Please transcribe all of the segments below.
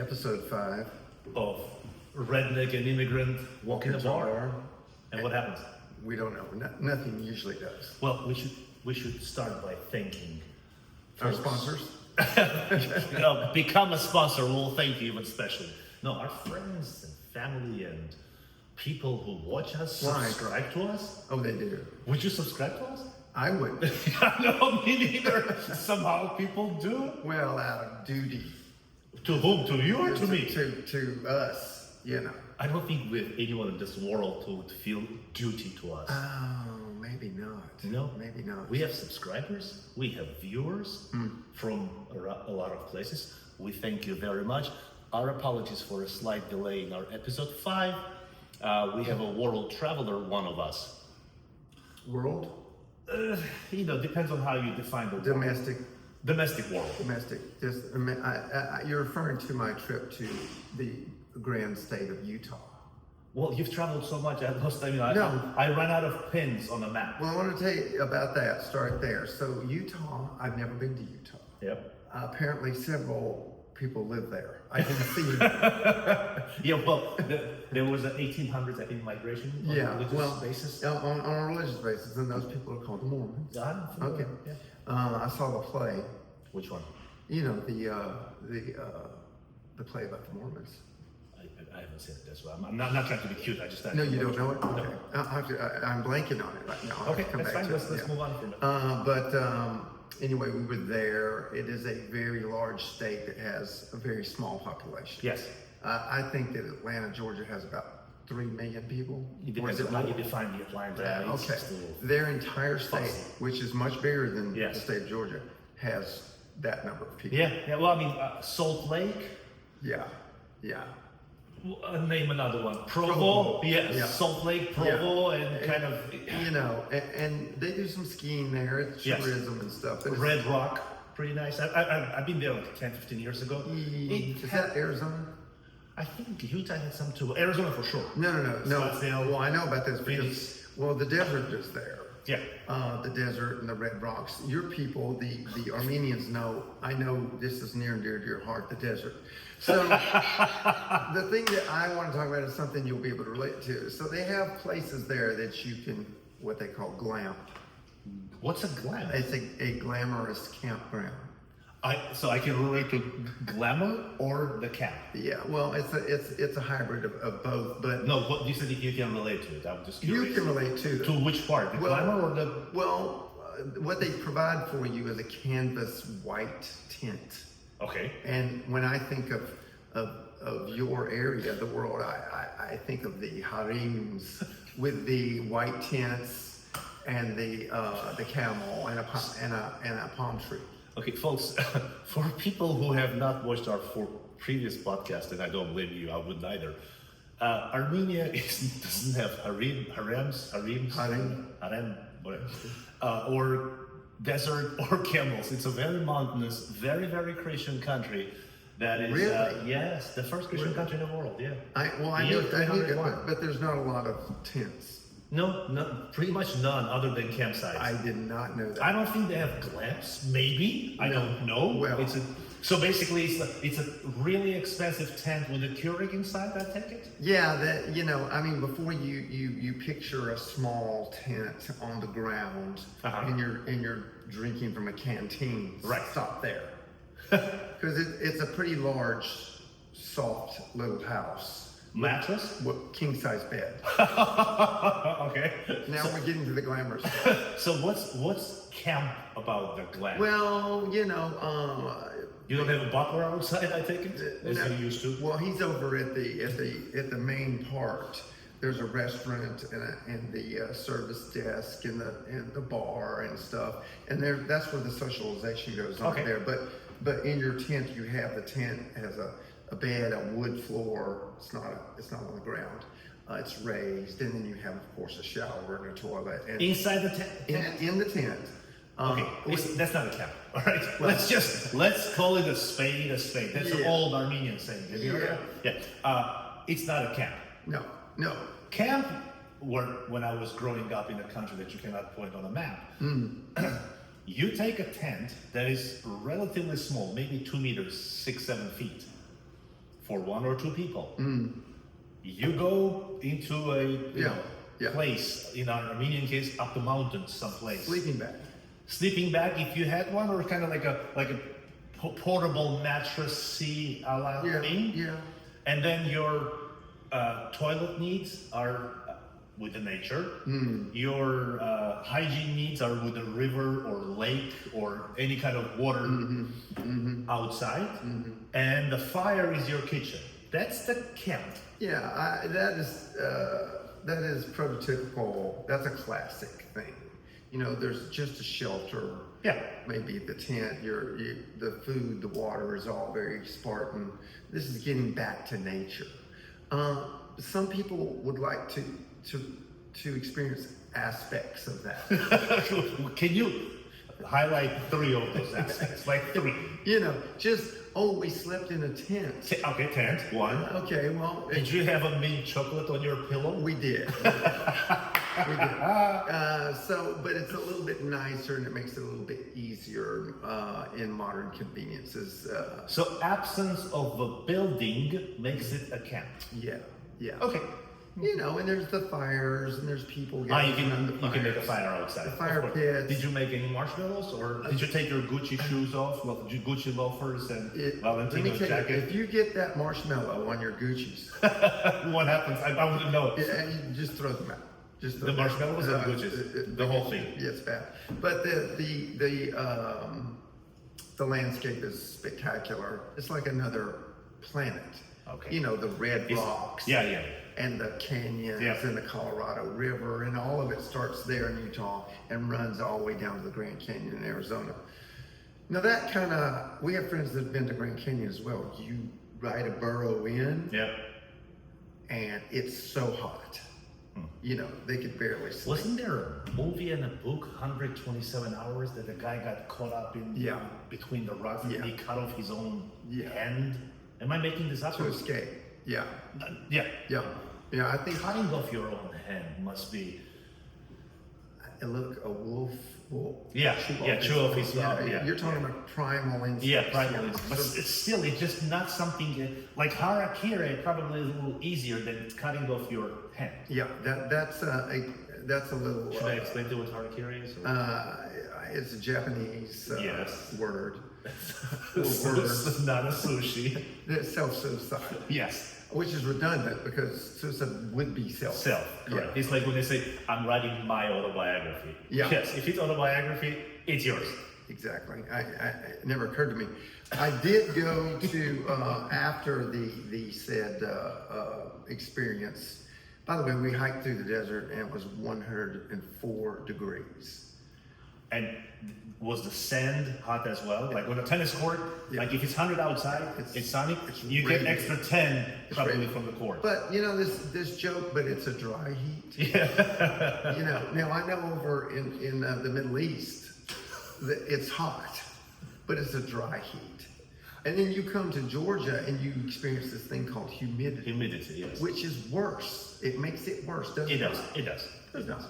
episode 5 of Redneck and Immigrant walking the bar. And what happens? We don't know. Nothing usually does. Well, we should start by thanking Our folks. sponsors. Become a sponsor. We'll thank you even specially. No, our friends and family and people who watch us Why? subscribe to us. Oh, they do. Would you subscribe to us? I would. No, me neither. Somehow people do. Well, out of duty. To whom? To you or to me? To us, you know. I don't think we have anyone in this world who would feel duty to us. Oh, maybe not. No, Maybe not. we have subscribers, we have viewers from a lot of places. We thank you very much. Our apologies for a slight delay in our episode 5. We have a world traveler, one of us. World? Depends on how you define the world. Domestic world. Domestic. You're referring to my trip to the grand state of Utah. Well, you've traveled so much. I No. I ran out of pins on the map. Well, I want to tell you about that. Start there. So Utah, I've never been to Utah. Yep. Apparently, several people live there. I can see. Yeah, well, there was an 1800s, I think, migration on a religious basis. on a religious basis, and those people are called the Mormons. I don't know. Okay. Yeah. I saw the play. Which one? You know the play about the Mormons. I haven't seen it. That's why I'm not trying to be cute. I just No, you don't know it. Okay. I'm blanking on it right now. I'll Okay, come that's back fine. to Let's it. move on from it. But anyway, we were there. It is a very large state that has a very small population. Yes. I think that Atlanta, Georgia has about 3 million people. It Or is depends on how you more? define the Atlanta. Yeah, It's okay. just a little Their entire state, fussy. which is much bigger than Yes. the state of Georgia, has that number of people. Yeah. Well, I mean, Salt Lake. Yeah. Name another one. Provo. Provo. Yes. Yeah. Salt Lake, Provo, and kind of You know, and they do some skiing there, it's Yes. tourism and stuff. But Red Rock. Pretty nice. I've been there like 10, 15 years ago. Is that Arizona? I think Utah had some too. Arizona for sure. No. Scottsdale, Well, I know about this because, Phoenix. well, the desert is there. Yeah. The desert and the red rocks. Your people, the Armenians know, I know this is near and dear to your heart, the desert. So the thing that I want to talk about is something you'll be able to relate to. So they have places there that you can, what they call glamp. What's a glam? It's a glamorous campground. So I can relate to glamour or the camp. Yeah, well, it's a hybrid of both, but No, what you said you can relate to it. I'm just you curious. can relate to To which part? The glamour or the? Well, what they provide for you is a canvas white tent. Okay. And when I think of your area, the world, I think of the harems with the white tents and the camel and a palm tree. Okay, folks. For people who have not watched our previous podcast, and I don't blame you, I wouldn't either. Armenia doesn't have harems, whatever, or desert or camels. It's a very mountainous, very, very Christian country. That is, Really? Yes, the first Christian country in the world. Yeah. I knew that, but there's not a lot of tents. No, pretty much none other than campsites. I did not know that. I don't think they have glamps. Maybe I don't know. Well- So basically, it's a really expensive tent with a Keurig inside. I take it. Yeah, that before you picture a small tent on the ground and you're drinking from a canteen. Right. Stop there, because it's a pretty large, soft little house. Mattress. King size bed. Okay. Now we're getting to the glamorous. So what's camp about the glam? Well, You don't have a butler outside, I take it, as no. you used to. Well, he's over at the main part. There's a restaurant and the service desk and the bar and stuff, and that's where the socialization goes on Okay. there. But in your tent, you have the tent has a bed, a wood floor. It's not on the ground. It's raised, and then you have, of course, a shower and a toilet. And Inside the tent. in the tent. Okay, that's not a camp. All right, let's call it a spade a spade. That's an Yeah. old Armenian saying. Have you heard that? Yeah. It's not a camp. No. Camp, when I was growing up in a country that you cannot point on a map, you take a tent that is relatively small, maybe 2 meters, 6, 7 feet, for 1 or 2 people. You go into a place, in our Armenian case, up the mountains someplace. Sleeping bag if you had one, or kind of like a portable mattress-y a la thing. Yeah. And then your toilet needs are with the nature. Your hygiene needs are with a river or lake or any kind of water outside. And the fire is your kitchen. That's the camp. Yeah, that is prototypical. That's a classic thing. You know, there's just a shelter. Yeah. Maybe the tent, the food, the water is all very Spartan. This is getting back to nature. Some people would like to experience aspects of that. Can you highlight 3 of those aspects? Like 3. You know, we slept in a tent. Okay, tent, 1. Okay, well. Did you have a mint chocolate on your pillow? We did. We did. But it's a little bit nicer and it makes it a little bit easier in modern conveniences. So absence of a building makes it a camp. Yeah. Okay. You know, and there's the fires and there's people You getting on the fires. can make a fire outside. The fire pits. Did you make any marshmallows, or did you take your Gucci shoes off, Gucci loafers and Valentino let me tell jacket? you, if you get that marshmallow on your Gucci's, what happens? I wouldn't know. and you just throw them out. The marshmallows and Gucci's, the whole thing. Yeah, it's bad. But the landscape is spectacular. It's like another planet. Okay. You know, the red rocks. Yeah. And the canyons and the Colorado River, and all of it starts there in Utah and runs all the way down to the Grand Canyon in Arizona. Now we have friends that have been to Grand Canyon as well. You ride a burro in, and it's so hot. You know, they could barely sleep. Wasn't there a movie and a book, 127 Hours, that a guy got caught up in between the rocks and he cut off his own hand? Am I making this up? To escape. Yeah. I think Cutting off your own hand must be. Look, a wolf will chew off his own. You're talking about primal instincts. Yeah, primal instincts. But it's just not something like harakiri. Probably a little easier than cutting off your hand. Yeah, that's a little. Should I explain to you what harakiri is? It's a Japanese word. It's not a sushi. It's self-suicide. Yes. Which is redundant because suicide would be self. Correct. It's like when they say, I'm writing my autobiography. Yeah. Yes, if it's autobiography, it's yours. Exactly. It never occurred to me. I did go to, after the said experience, by the way, we hiked through the desert and it was 104 degrees. And was the sand hot as well? Like on a tennis court, like if it's 100 outside, it's sunny, you get extra 10 probably from the court. But you know, this joke, but it's a dry heat. Yeah. You know, now I know over in the Middle East, that it's hot, but it's a dry heat. And then you come to Georgia and you experience this thing called humidity. Humidity, yes. Which is worse. It makes it worse, doesn't it? It does.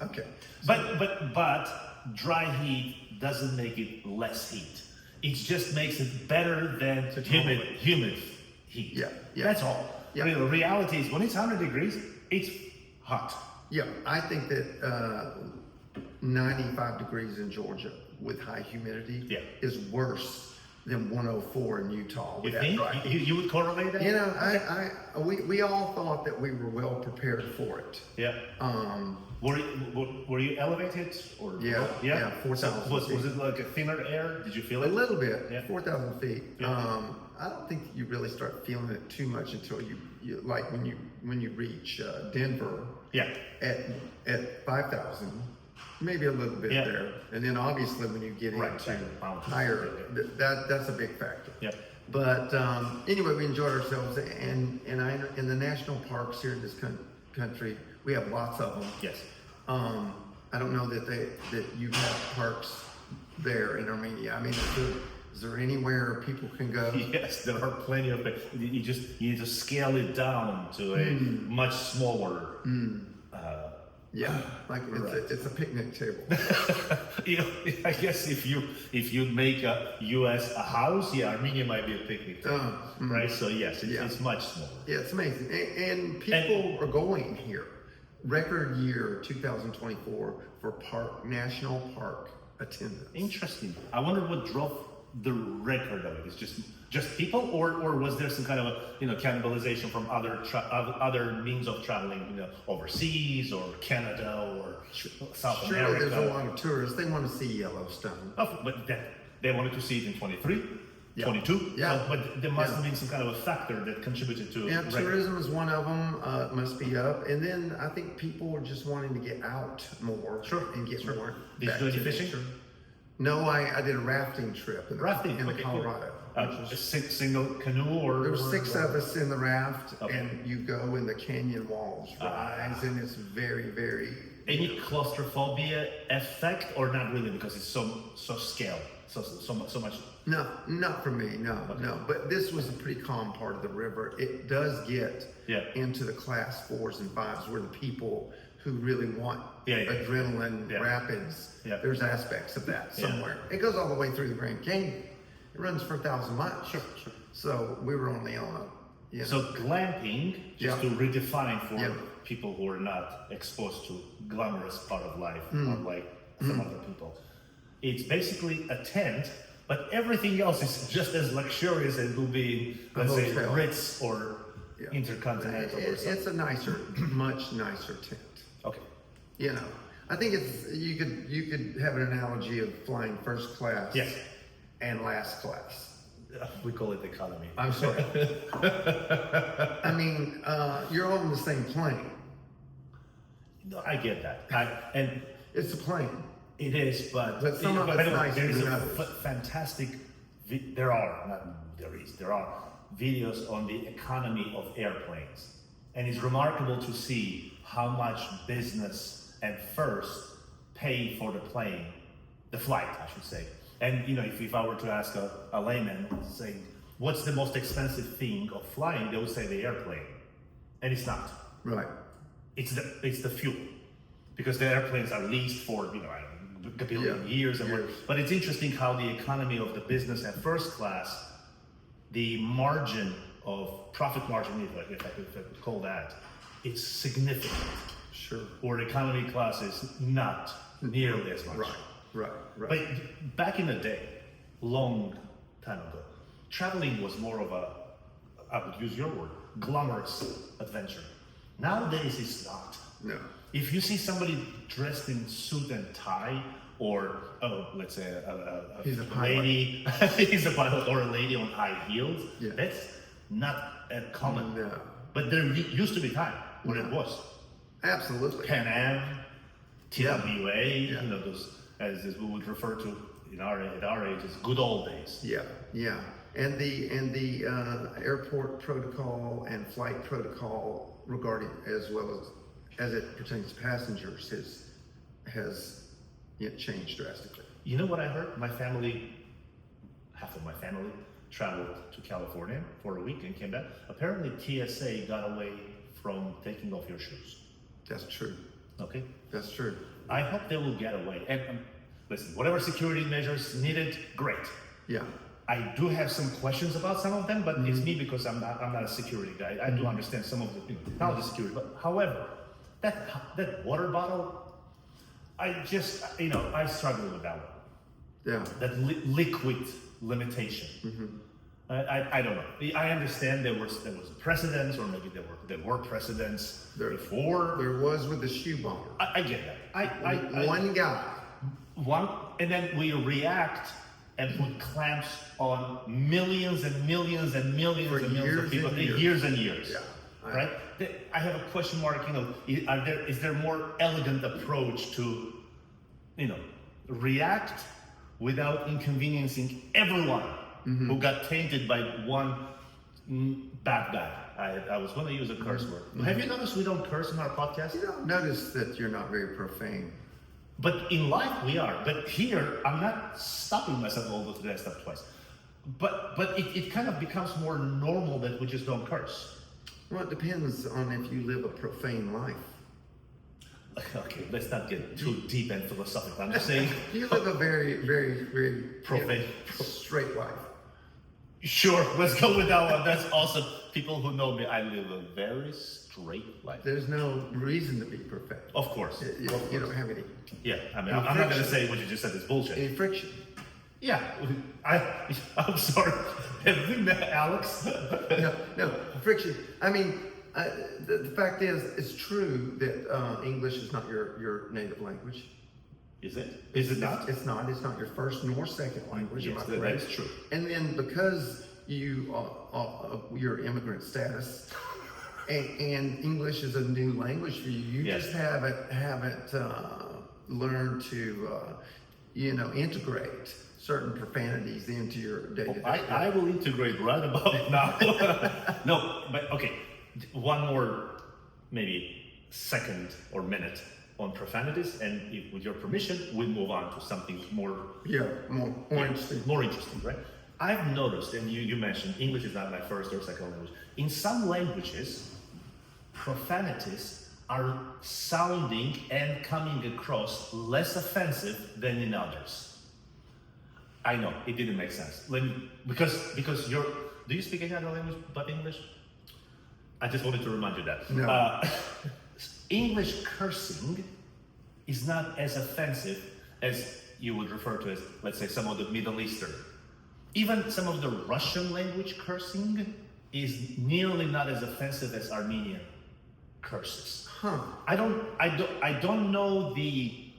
Okay. But dry heat doesn't make it less heat. It just makes it better than humid heat. Yeah. That's all. Yeah. The reality is when it's 100 degrees, it's hot. Yeah, I think that 95 degrees in Georgia with high humidity is worse than 104 in Utah with that dry heat. You would correlate that? You know, we all thought that we were well prepared for it. Yeah. Were you elevated or? Yeah, 4,000 was it like a thinner air? Did you feel it? A little bit. Yeah. 4,000 feet. Yeah. I don't think you really start feeling it too much until you like when you reach Denver. Yeah. At 5,000. Maybe a little bit there, and then obviously when you get into higher, that's a big factor. Yeah. But anyway, we enjoyed ourselves, and in the national parks here in this country, we have lots of them. Yes. I don't know that you have parks there in Armenia. I mean, is there anywhere people can go? Yes, there are plenty of it. You need to scale it down to a much smaller Yeah, like Right. it's a picnic table. You know, I guess if you make a U.S. a house, yeah, Armenia might be a picnic table, right? So yes, Yeah. it's much smaller. Yeah, it's amazing. And people are going here. Record year 2024 for national park attendance. Interesting. I wonder what drove the record of it. It's just people, or was there some kind of a cannibalization from other means of traveling, overseas or Canada or South Surely America? there's a lot of tourists. They want to see Yellowstone. Oh, but they wanted to see it in 23, Yeah. 22. Yeah. But there must Yeah. have been some kind of a factor that contributed to Yeah, record. tourism is one of them. Must be up. And then I think people are just wanting to get out more. Sure, And get sure. more. Did you back do any to fishing? nature. No, I did a rafting trip in Rafting, in okay, cool. Colorado. A single canoe or? There were 6 of us in the raft, Okay. and you go and the canyon walls rise, and it's very, very. Any claustrophobia effect or not really, because it's so scale, so much. No, not for me. No. But this was a pretty calm part of the river. It does get Yeah. into the class 4s and 5s, where the people who really want Yeah. adrenaline Yeah. rapids. Yeah. There's aspects of that Yeah. somewhere. It goes all the way through the Grand Canyon. It runs for 1,000 miles. Sure. So we were only on a. So glamping, just Yeah. to redefine for Yeah. people who are not exposed to glamorous part of life, Mm. or like some other people, it's basically a tent, but everything else is just as luxurious as will be, let's say, hotel. Ritz or Yeah. Intercontinental or something. It's a nicer, much nicer tent. Okay. I think it's you could have an analogy of flying first class. Yes. And last class. We call it economy. I'm sorry. I mean, you're all in the same plane. No, I get that. And It's a plane. it is, but But some of by it's the way, nicer there is than a others. fantastic. There are videos on the economy of airplanes, and it's remarkable to see how much business and first pay for the plane, the flight, I should say. And if I were to ask a layman, saying, what's the most expensive thing of flying, they would say the airplane, and it's not. Right. It's the fuel, because the airplanes are leased for a billion Yeah, years. years. But it's interesting how the economy of the business and first class, the margin of profit margin, if I could call that, it's significant. Sure. Or economy class is not nearly as much. Right. But back in the day, long time ago, traveling was more of a, I would use your word, glamorous adventure. Nowadays it's not. No. If you see somebody dressed in suit and tie, or let's say a He's a pilot. lady, he's a pilot, or a lady on high heels, Yeah. that's not common. No. But there used to be time when it was. Absolutely. Pan Am, TWA, Yeah. those, as we would refer to at our age, as good old days. Yeah. And the airport protocol and flight protocol regarding as well as it pertains to passengers has changed drastically. You know what I heard? Half of my family traveled to California for a week and came back. Apparently TSA got away from taking off your shoes. That's true. Okay? That's true. I hope they will get away. And listen, whatever security measures needed, great. Yeah. I do have some questions about some of them, but it's me because I'm not a security guy. I do understand some of the how the security. But however, that water bottle, I just I struggle with that one. Yeah. That liquid limitation. I don't know. I understand there was precedents, or maybe there were precedents before. There was with the shoe bomber. I get that. One guy. And then we react and put clamps on millions and millions and millions For and millions of years people, and years. years and years. Yeah. Right? I have a question mark. Is there a more elegant approach to, react without inconveniencing everyone who got tainted by one bad guy? I was going to use a curse word. Have you noticed we don't curse in our podcast? Notice that you're not very profane. But in life we are. But here, I'm not stopping myself all those that stuff twice. But it kind of becomes more normal that we just don't curse. Well, it depends on if you live a profane life. Okay, let's not get too deep and philosophical. I'm just saying. You live a very, very, very Profane. straight life. Sure, let's go with that one. That's awesome. People who know me, I live a very straight life. There's no reason to be perfect. Of course. You don't have any. Yeah, I mean, I'm not going to say what you just said is bullshit. Any friction. Yeah, I'm sorry. Have we met Alex? No, friction. I mean, the fact is, it's true that English is not your native language. Is it? Is it not? It's not. It's not your first nor second language. Yes, that is true. And then because you your immigrant status, and English is a new language for you, you just haven't learned to integrate certain profanities into your day-to-day. I will integrate right about now. No, but okay. One more, maybe second or minute on profanities, and if, with your permission, we'll move on to something more interesting. More interesting, right? I've noticed, and you mentioned English is not my first or second language. In some languages, profanities are sounding and coming across less offensive than in others. I know it didn't make sense because you're. Do you speak any other language but English? I just wanted to remind you that. No. English cursing is not as offensive as you would refer to as, let's say, some of the Middle Eastern. Even some of the Russian language cursing is nearly not as offensive as Armenian curses. Huh. I don't know the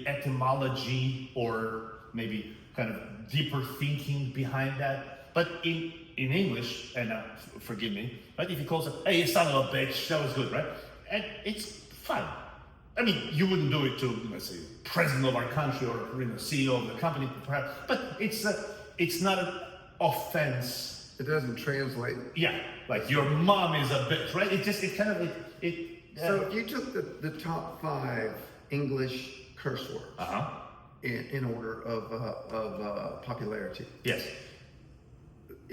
etymology or maybe kind of deeper thinking behind that, but in English, and forgive me, right? If he calls it, hey, you son of a bitch, that was good, right? And it's fine. I mean, you wouldn't do it to, let's say, president of our country or CEO of the company, perhaps, but it's not an offense. It doesn't translate. Yeah, like your mom is a bitch, right? So if you took the top 5 English curse words in order of popularity. Yes.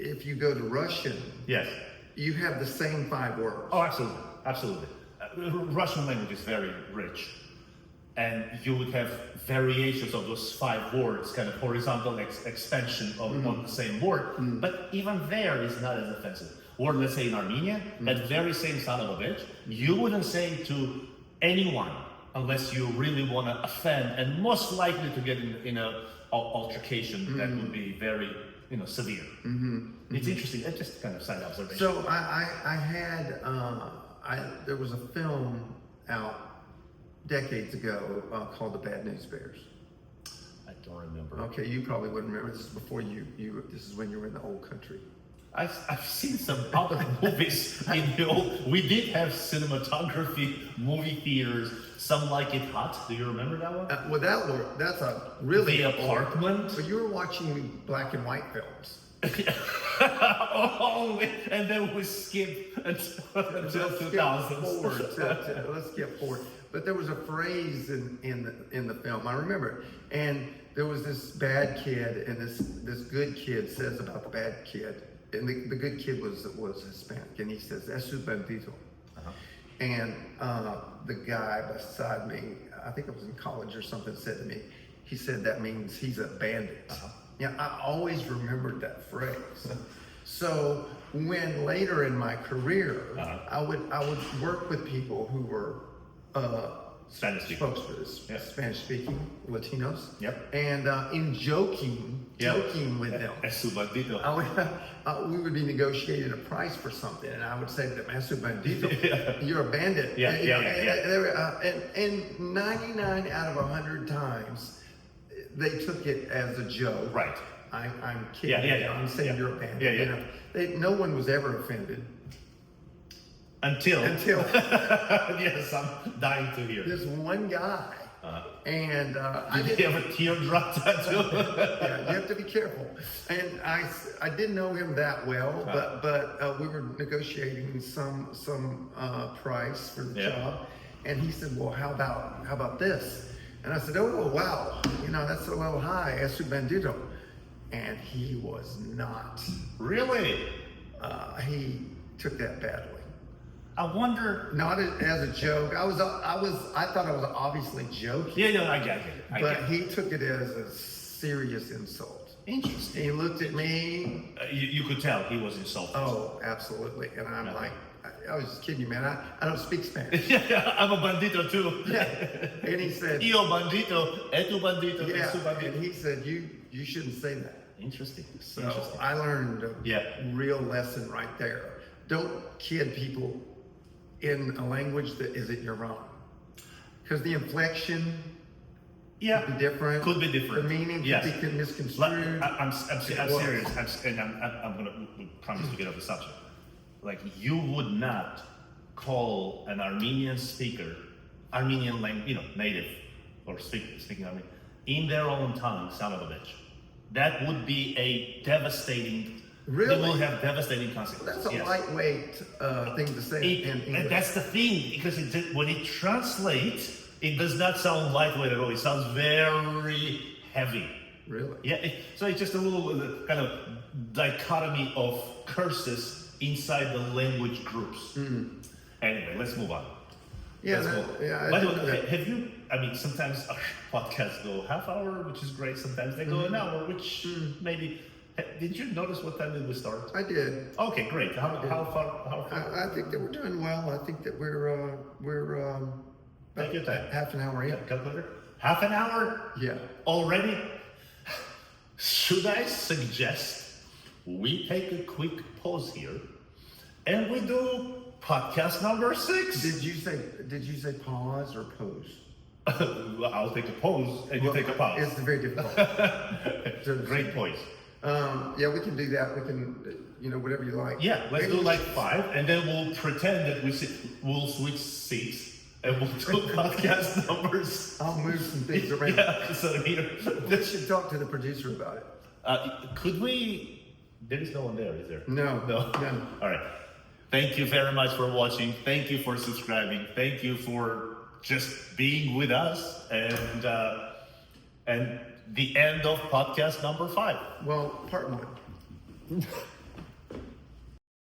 If you go to Russian, yes, you have the same 5 words. Oh, absolutely, absolutely. Russian language is very rich, and you would have variations of those 5 words, kind of horizontal expansion of on the same word. But even there is not as offensive. Or let's say in Armenia, that very same son of a bitch, you wouldn't say to anyone unless you really want to offend, and most likely to get in a altercation that would be very severe. It's interesting. It's just kind of side observation. So I had there was a film out decades ago called The Bad News Bears. I don't remember. Okay, you probably wouldn't remember. This is before you. This is when you were in the old country. I've seen some other movies in the old. We did have cinematography, movie theaters. Some Like It Hot. Do you remember that one? Well, that's a really The Apartment. But you were watching black and white films. Oh, and then we skip until 2000s. Let's skip forward. But there was a phrase in the film. I remember it. And there was this bad kid, and this good kid says about the bad kid. And the good kid was Hispanic, and he says, "Es un bandito." And the guy beside me, I think I was in college or something, said to me, he said that means he's a bandit. Yeah, I always remembered that phrase. So when later in my career, I would work with people who were Spanish speaking, Spanish speaking Latinos. Yep. And in joking with them, we would be negotiating a price for something, and I would say to them, "Es un bandito, you're a bandit." And 99 out of 100 times, they took it as a joke. Right. I'm kidding. I'm saying you're a bandit. No one was ever offended. Until yes, I'm dying to hear. This one guy, and did he have a teardrop tattoo? Yeah, you have to be careful. And I didn't know him that well, but we were negotiating some price for the job, and he said, "Well, how about this?" And I said, "Oh, wow, that's a little high, es un bandito," and he was not. Really? He took that badly. I wonder. Not as a joke. I thought I was obviously joking. Yeah, I get it. But he took it as a serious insult. Interesting. He looked at me. You could tell he was insulted. Oh, absolutely. And I'm like, I was just kidding you, man. I don't speak Spanish. Yeah, I'm a bandito too. Yeah. And he said, Io bandito, e tu bandito, yeah. e tu bandito. And he said, you shouldn't say that. Interesting. So Interesting. I learned a real lesson right there. Don't kid people in a language that isn't your own. Because the inflection could be different. Could be different. The meaning could be misconstrued. I'm serious, I'm going to promise to get off the subject. Like, you would not call an Armenian speaker, Armenian language, native, or speaking Armenian, in their own tongue, son of a bitch. That would be a devastating. Really? It will have devastating consequences. That's a lightweight thing to say in English. And that's the thing, because when it translates, it does not sound lightweight at all. It sounds very heavy. Really? Yeah. So it's just a little kind of dichotomy of curses inside the language groups. Anyway, let's move on. Yeah, By the way, have you? I mean, sometimes our podcasts go half hour, which is great. Sometimes they go an hour, which maybe. Did you notice what time did we start? I did. Okay, great. How far? I think that we're doing well. I think that we're Take your time. half an hour in. Calculator. Half an hour? Yeah. Already? Should I suggest we take a quick pause here and we do podcast number 6? Did you say pause or pose? I'll take a pause and you take a pause. It's very difficult. Great point. Yeah, we can do that. We can, whatever you like. Yeah, let's do like 5, and then we'll pretend that we'll switch seats, and we'll do podcast numbers. I'll move some things around. Yeah, so here. We should talk to the producer about it. Could we? There is no one there, is there? No. All right. Thank you very much for watching. Thank you for subscribing. Thank you for just being with us, and the end of podcast number 5. Well, part 1.